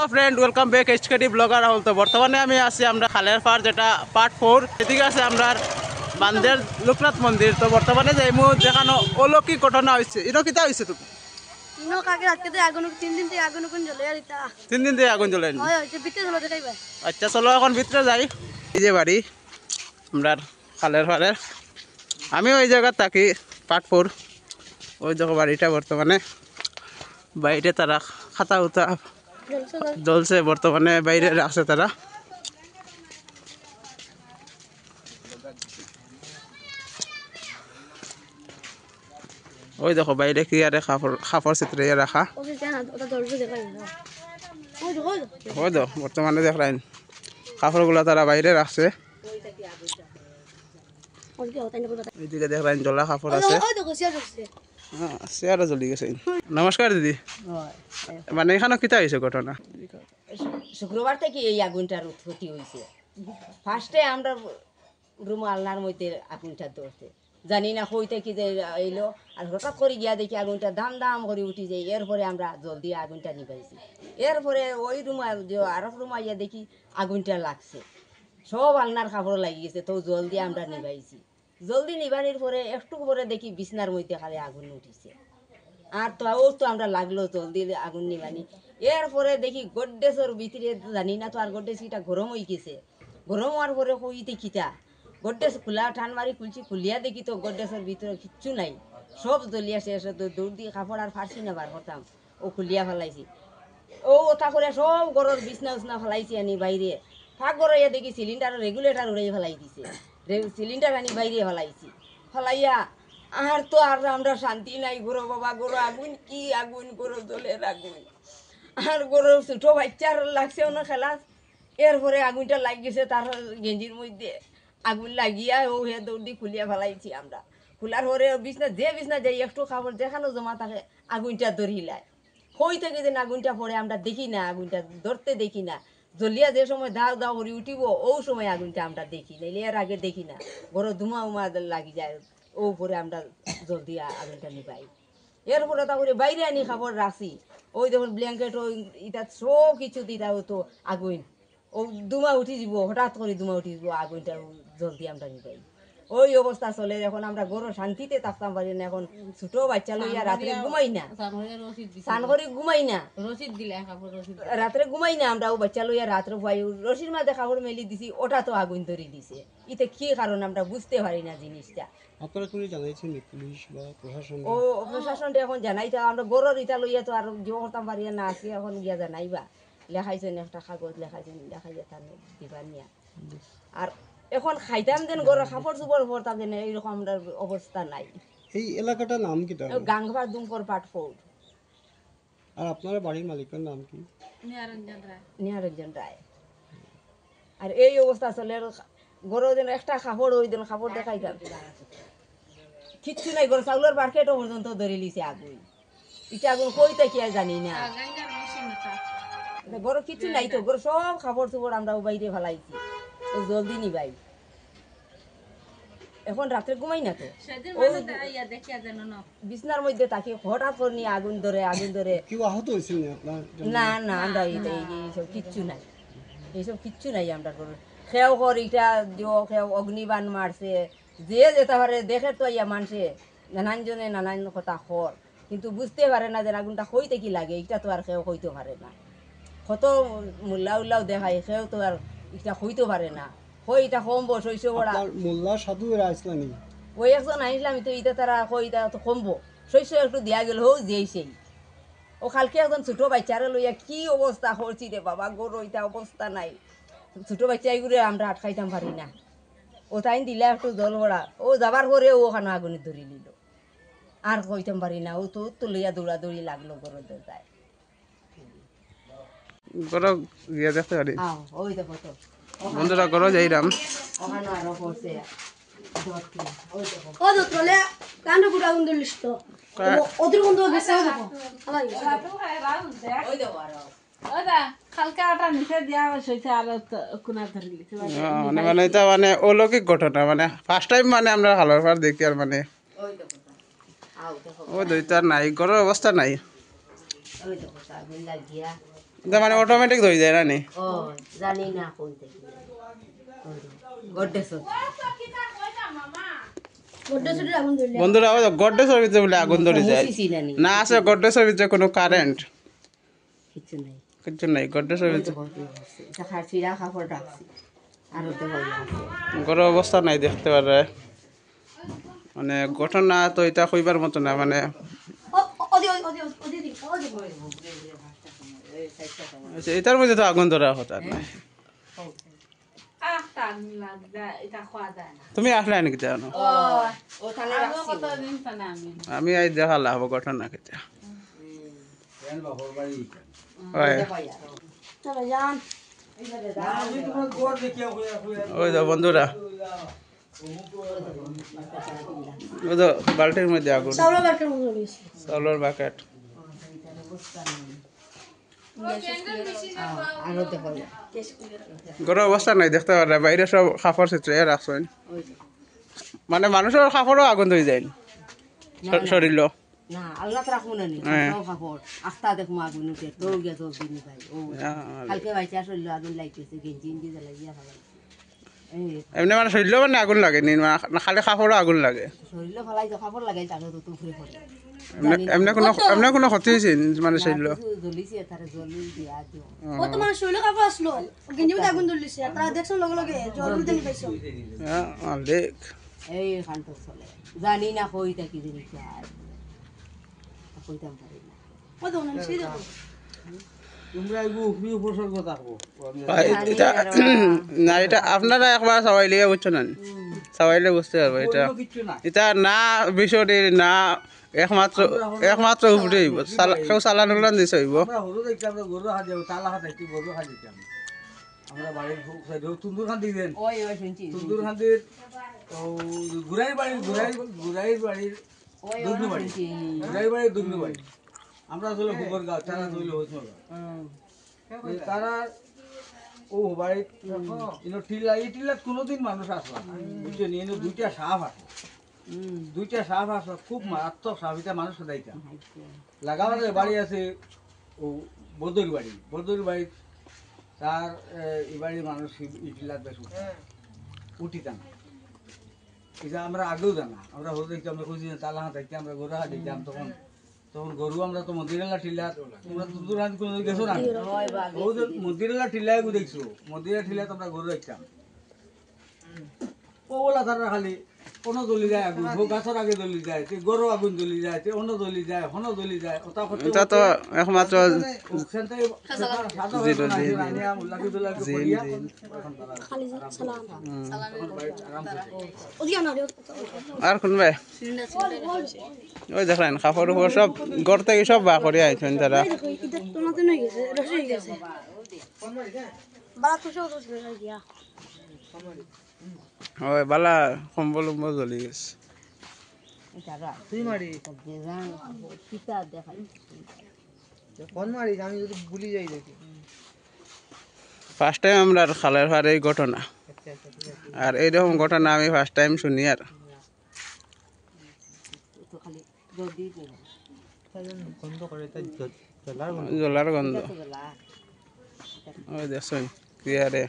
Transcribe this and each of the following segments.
Hello friend, welcome back এইচকেডি blogger Rahul. তো বর্তমানে আমি আছি আমরা খালের পাড়, যেটা পার্ট 4। এদিকে আছে আমরা বান্দের লোকনাথ মন্দির। তো বর্তমানে যে যেখানে অলৌকিক ঘটনা হয়েছে, এটা কিতা হয়েছে? তুমি 3 দিন থেকে আগুন জ্বলে। আচ্ছা চলো এখন ভিতরে যাই। এই যে বাড়ি আমরা খালের পাড়ের, আমি ওই জায়গা থাকি পার্ট 4। ওই জায়গা বাড়িটা বর্তমানে বাইরে তারা খাতা উতা জ্বলছে, বর্তমানে বাইরে আছে তারা। ওই দেখো বাইরে কি আরে খাপড় চিত্রে রাখা। ওই দেখো বর্তমানে দেখলেন কাপড়গুলো তারা বাইরে রাখছে। এইদিকে দেখলেন জ্বলা কাপড় আছে, চেয়ারও জ্বলি গেছে। নমস্কার দিদি, মানে এখানে কিতা হয়েছে ঘটনা? শুক্রবার থেকে এই আগুনটার উৎপত্তি হয়েছে। ফার্স্টে আমরা রুম আলনার মধ্যে আগুনটা ধরছে, জানি না হইতে কি যে এলো, আর হঠাৎ করে গিয়া দেখি আগুনটা দাম দাম করে উঠি যায়। এরপরে আমরা জল দিয়ে আগুনটা নিভাইছি। এরপরে ওই রুম আর রুম আইয়া দেখি আগুনটা লাগছে, সব আলনার কাপড় লাগি গেছে। তো জল দিয়ে আমরা নিভাইছি। জলদি নিবানির পরে একটু পরে দেখি বিছনার মধ্যে খালি আগুন উঠিছে। আর তো আমরা লাগলো জল দিয়ে আগুন নিবানি। এরপরে দেখি গড্ডেসের ভিতরে জানি না তো, আর গড্ডেসটা গরম হয়ে গেছে। গরম হওয়ার পরে হইতে খিতা গড্ডেস খোলা টান মারি খুলছি, খুলিয়া দেখি তো গড্ডেসের ভিতরে কিচ্ছু নাই, সব জ্বলিয়া শেষ। দৌড় দিয়ে কাপড় আর ফার্সি না বার করতাম, ও খুলিয়া ফেলাইছি। ও ওটা করে সব গরর বিছনা উছনা ফেলাইছি আনি বাইরে। ফাঁক গড়াইয়া দেখি সিলিন্ডার রেগুলেটার উড়াই ফেলাই দিছে। সিলিন্ডার আনি বাইরে ফেলাইছি। ফেলাইয়া আর তো আর আমরা শান্তি নাই। গরো বাবা গরো আগুন, কি আগুন, গরো জলের আগুন। আর গরো ছোটো বাচ্চার লাগছে না খেলা। এরপরে আগুনটা লাগি গেছে তার গেঞ্জির মধ্যে। আগুন লাগিয়া ও হে দৌড়ি খুলিয়া ফেলাইছি আমরা। খোলার পরে বিছনা বিছনা যাই একটু খাবার যেখানে জমা থাকে আগুনটা ধরিলায়। হই থেকে যেন আগুনটা পড়ে আমরা দেখি না, আগুনটা ধরতে দেখি না। জ্বলিয়া যে সময় দাও দাও করে উঠিব ও সময় আগুনটা আমরা দেখি না, এর আগে দেখি না। বড় ধুমা উমা লাগি যায়, ও পরে আমরা জল দিয়া আগুনটা নিবাই। এরপরে তারপরে বাইরে আনি খাবার রাখি। ওই দেখুন ব্ল্যাঙ্কেট ওই ইটা সব কিছু দিতা তো আগুন ও ধুমা উঠি যাব, হঠাৎ করে ধুমা উঠি যাব, আগুনটা জল দিয়ে আমরা নিবাই। ওই অবস্থা চলে। এখন আমরা গরো শান্তিতে থাকতাম পারি না। এখন ছোট বাচ্চা লইয়া রাত্রে ঘুমাই না, স্নান করে ঘুমাই না, রাত্রে ঘুমাই না। আমরা ও বাচ্চা লইয়া রাত্রে ভয় রশির মাঝে কাপড় মেলি দিছি, ওটা তো আগুন ধরে দিছে। ইতে কি কারণ আমরা বুঝতে পারি না জিনিসটা। আপনারা কোন জানাইছেন পুলিশ বা প্রশাসন? ও প্রশাসনটা এখন জানাইতে আমরা গরর ইটা লইয়া তো আর জো করতাম পারি না। আজকে এখন গিয়া জানাইবা, লেখাইছেন একটা কাগজ লেখাইছেন, লেখাইছে তার দিবা নিয়া। আর এখন খাইতাম যেন গরর কাপড় চোপড় পরতাম যেন, এইরকম আমরা অবস্থা নাই। এই এলাকাটার নাম কি? গাংঘা দুমপুর পার্ট 4। আর আপনার বাড়ির মালিকের নাম কি? নিহারঞ্জন রায়। আর এই অবস্থা চলে। গরু যেন একটা কাপড় ওই দিন কাপড় দেখাইতাম কিচ্ছু নাই। গরু চাউলের মার্কেটও পর্যন্ত ধরে লিছে আগুন। এটা আগুন কইতে কি জানি না, গরু কিচ্ছু নাই তো। গরু সব কাপড় চোপড় আমরা বাইরে ফেলাইছি, জলদি নিবাই। এখন রাত্রে ঘুমাই না তো, বিছনার মধ্যে থাকি। হঠাৎ করে নিয়ে আগুন ধরে কেউ আহত হয়েছিল না না, আমরা এইসব কিচ্ছু নাই, এইসব কিচ্ছু নাই। আমরা গরু খেয়াও কর ইটা দিও, খেয়াও অগ্নিবাণ মারছে। যে যেতে পারে দেখে তো ইয়া মানুষে নানান জনে নানান কথা খর, কিন্তু বুঝতে পারে না যে আগুনটা হইতে কি লাগে। এটা তো আর খেয়েও হইতে পারে না। কত মোল্লা উল্লাও দেখায়, খেয়েও তো আর এটা হইতে পারে না। হই এটা কমবো শৈশ বড়া মোল্লা সাধু এরা ইসলামী ওই একজন আইসলাম তো ইটা তারা কই এটা তো কমবো শৈশ একটু দিয়া গেল হো যেই সেই। ও কালকে একজন ছোট বাচ্চারে লইয়া কি অবস্থা করছি রে বাবা, গরু এটা অবস্থা নাই। ছোট বাচ্চাগুলো আমরা আটকাইতাম পারি না। ও তাই দিলে একটু জল ভরা, ও যাবার পরে ও ওখানে আগুনে ধরে নিল। আর কইতাম পারি না, ও তো লইয়া দৌড়াদৌড়ি লাগলো গরু দেয়। গরো গিয়ে দেখতে পারি ওই দেখো তো বন্ধুরা, গরো যাইরাম। ওখানে আরো করছে মানে এটা মানে অলৌকিক ঘটনা, মানে ফার্স্ট টাইম মানে আমরা খালার পার দেখি। আর মানে ও দুইটা নাই, গরোর অবস্থা নাই। এটা মানে অটোমেটিক ধরে যায় না নি ও জানি না কই থেকে গড্ডে সব বন্ধুরা গড্রেজের ভিতরে বলে আগুন ধরে যায় মুছিছি না নি না আছে গড্রেজের ভিতরে কোনো কারেন্ট কিছু নাই কিছু নাই গড্রেজের ভিতরে এটা খাসিরা খাবার রাখছি আর ওতে হয়ে আছে গরম অবস্থা নাই দেখতে পারে মানে ঘটনা তো এটা কইবার মতো না মানে আচ্ছা, এটার মধ্যে তো আগুন ধরা কথা নাই তুমি আসলে নাকি জানো ও থানে রাখছি আমি আজ দেখালা হবো ঘটনা কেটা ওই তো বন্ধুরা ওই তো বালতির মধ্যে আগুন চাউলের বাকেট আর ওতে হয়ে গরম অবস্থা নাই দেখতে পারে বাইরে সব কাপড় চিত্রে রাখছেন মানে মানুষের কাপড়ও আগুন ধরে যায় শরীর না আল্লাহ রাখবো না নি সব খাবার আস্তা দেখো আগুন উঠে তো গে তো দিন ভাই ও কালকে বাইচা শরীর আগুন লাগতেছে গেঞ্জি ইঞ্জি জ্বালাইয়া ভালো এমনি মানে শরীর মানে আগুন লাগে নি মানে খালি কাপড়ও আগুন লাগে শরীর ফালাই তো খাবার লাগাই তাহলে তো ঘুরে পড়ে এমনি কোনো ক্ষতি হয়েছে মানে শরীর জ্বলিছে তারে জ্বলি দিয়া দিও ও তো মানে শৈল কাপড় আসলো গেঞ্জি মধ্যে আগুন ধরলিছে তারা দেখছেন লগে লগে জল দিতে নি পাইছো দেখ এই খান্ত চলে জানি না কইতা কি জিনিস আর কইতাম পারি না ও তো না ছিড়ে দাও না এটা আপনারা একবার সবাইলে বুঝছো না সবাইলে বুঝতে পারবো এটা এটা না বিষয়টির না একমাত্র উপরে হইব কেউ চালান উলান দিছে হইব আমরা বাড়ির তুন্দুর খান দিবেন ওই ওই শুনছি তুন্দুর খান্দির গুড়াইর বাড়ির বাড়ির ওই দুগ্ন বাড়ি শুনছি গুড়াইর বাড়ির দুগ্ন বাড়ি আমরা আসলে গোবর গাঁও তারা ধরলে হইস তারা ও বাড়ি টিলা এই টিলাত কোনোদিন মানুষ আসলা বুঝছো নি দুইটা সাপ আসলো দুইটা সাপ আসলো খুব মারাত্মক সাপ এটা মানুষ দায়িত্ব লাগাবার বাড়ি আছে ও বদর বাড়ি তার এই বাড়ির মানুষ ইটিলাত বেশ উঠিতাম এটা আমরা আগেও জানা আমরা হতে দেখছি আমরা খুঁজি তালা হাত দেখছি আমরা গরু হাত দেখতাম তখন গরু আমরা তো মন্দিরেলা টিলা তোমরা তো দূর হাত কোনো গেছো না ও যে মন্দিরেলা টিলায় দেখছো মন্দিরের টিলা আমরা গরু দেখতাম ও বলা তারা খালি কোনো দলি যায় আগুন গাছের আগে দলি যায় গরু আগুন দলি যায় অন্য দলি যায় হন দলি যায় ওটা এটা তো একমাত্র খালি সালাম ওদিকে না রে আর শুনবে ওই দেখলেন কাপড় উপর সব ঘর থেকে সব বা করে আইছেন তারা দেখো এটা তোনাতে নই গেছে রসে গেছে বালা তো সব রসে গিয়া ওই বালা কম্বল উম্বল জ্বলি গেছে তারা তুই মারি যে জান পিতা দেখাই কোন মারিস আমি যদি ভুলি যাই দেখি ফার্স্ট টাইম আমরা খালের ফার এই ঘটনা আর এইরকম ঘটনা আমি ফার্স্ট টাইম শুনি আর তো খালি জল দিয়ে দেবো বন্ধ করে তাই জলার গন্ধ তো গলা ওই দেখছেন কি আরে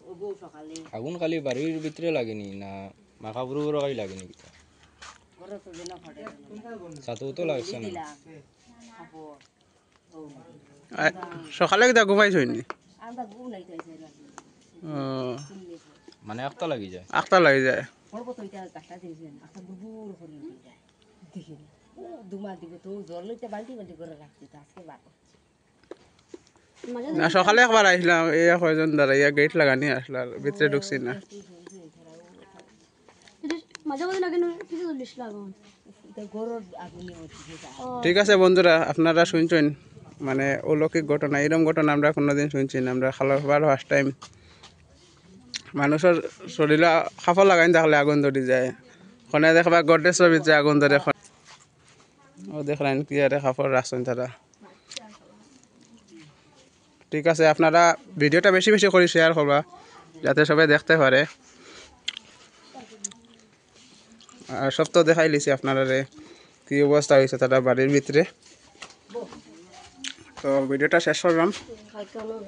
ও বউ সকালে আগুন খালি বাড়ির ভিতরে লাগেনি না মাখাপুরো কাই লাগেনি কিতা ঘরে তো যেন ফাটে ছাতেও তো লাগছে না দিলাম খাবো ও সকালে কিতা ঘুমাইছই নি আমরা গু নাই তাইছে মানে একটা লাগি যায় আখটা লাগি যায় অল্প তো এটা গাছটা দিয়েছেন একটা বুবুর করে দিয়ে যায় দেখি না ও দুমা দিব তো জল লইতে বালতি বালতি করে রাখছি তো আজকে বার মাঝে না সকালে একবার আসলাম এই কয়জন দাঁড়াইয়া গেট লাগানি আসলাম ভিতরে ঢুকছি না মাঝে মাঝে লাগে কিছু ধরলিছিল আগুন গরুর আগুনে উঠে ঠিক আছে বন্ধুরা আপনারা শুনছেন মানে অলৌকিক ঘটনা এরকম ঘটনা আমরা কোনোদিন শুনছি না আমরা খালার ফার্স্ট টাইম মানুষের শরীরে কাপড় লাগাই থাকলে আগুন ধরে যায় ওখানে দেখবা গডরেজের ভিতরে আগুন ধরে ও দেখলেন কি আরে কাপড় রাখছেন তারা ঠিক আছে আপনারা ভিডিওটা বেশি বেশি করে শেয়ার করবা যাতে সবাই দেখতে পারে আর সব তো দেখাই লিছি আপনারা কি অবস্থা হয়েছে তারা বাড়ির ভিতরে। তো ভিডিওটা শেষ করলাম। কালকে অনেক